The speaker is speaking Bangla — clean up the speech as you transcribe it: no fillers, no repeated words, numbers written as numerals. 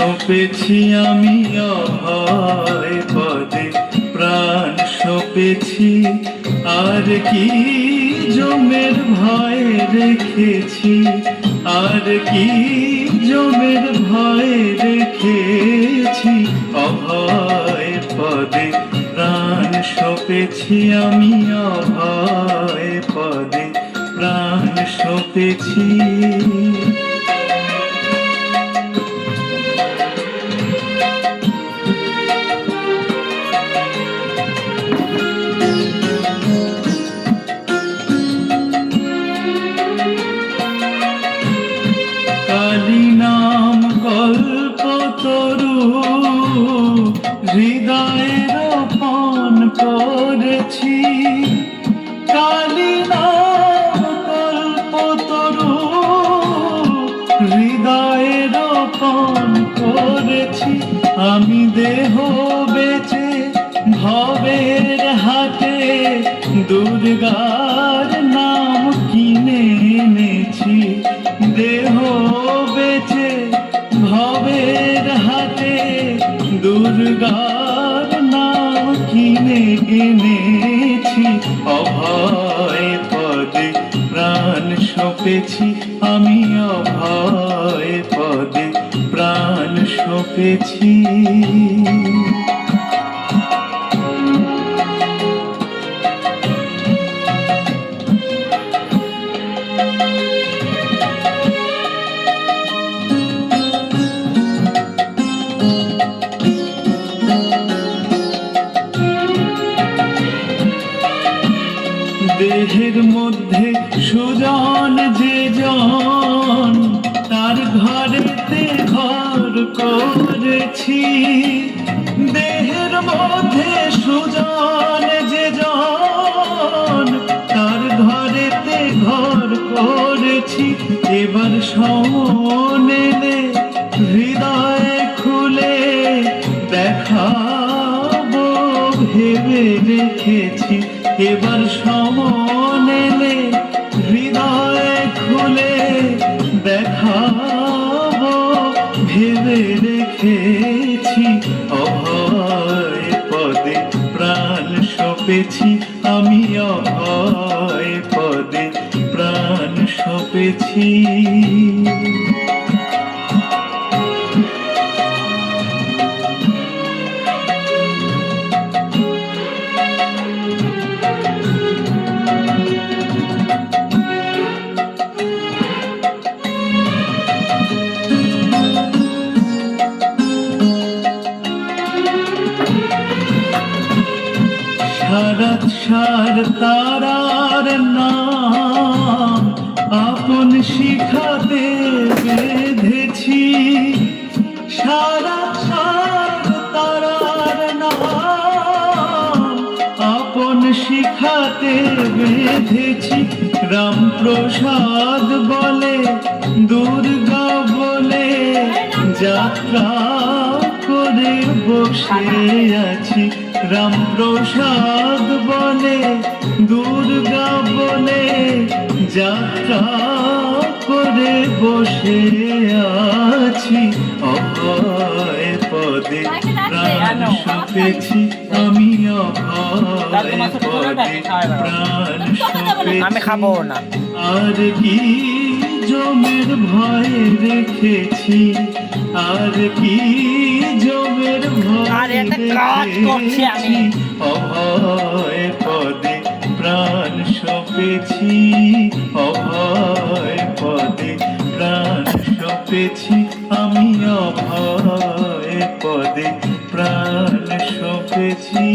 সঁপেছি আমি অভয় পদে, প্রাণ সঁপেছি আর কি জমের ভয় রেখেছি, আর কি জমের ভয় রেখেছি। অভয় পদে প্রাণ সঁপেছি আমি, অভয় পদে প্রাণ সঁপেছি। কালী নাম কল্পতরু হৃদয়ে রোপণ করেছি, কালী নাম কল্পতরু হৃদয়ে রোপণ করেছি। আমি দেহ বেচে ভবের হাটে দুর্গার নাম কিনে এনেছি, দেহ বেচে ভবের হাটে দুর্গার নাম কিনে এনেছি। অভয় পদে প্রাণ সঁপেছি আমি, অভয় পদে প্রাণ সঁপেছি। দেহের মধ্যে সুজন যে জন, তার ঘরেতে ঘর করেছি, দেহের মধ্যে সুজন যে জন, তার ঘরেতে ঘর করেছি। এবার সমন এলে হৃদয় খুলে দেখাবো ভেবে রেখেছি, এবার সমন এলে হৃদয় খুলে দেখাবো ভেবে রেখেছি। অভয় পদে প্রাণ সঁপেছি আমি, অভয় পদে প্রাণ সঁপেছি। সার তারার নাম আপন শিখাতে বেঁধেছি, সারা তারার নাম আপন শিখাতে বেঁধেছি। রামপ্রসাদ বলে দুর্গা বলে যাত্রা করে বসে আছি, রামপ্রসাদ বলে দুর্গা বলে যাত্রা করে বসে আছি। অভয় পদে প্রাণ সঁপেছি আমি, অভয় পদে প্রাণ সঁপেছি। আর কি জমের ভয় রেখেছি, আর কি জমের ভয় রেখেছি। অভয় পদে প্রাণ সঁপেছি, অভয় পদে প্রাণ সঁপেছি আমি, অভয় পদে প্রাণ সঁপেছি।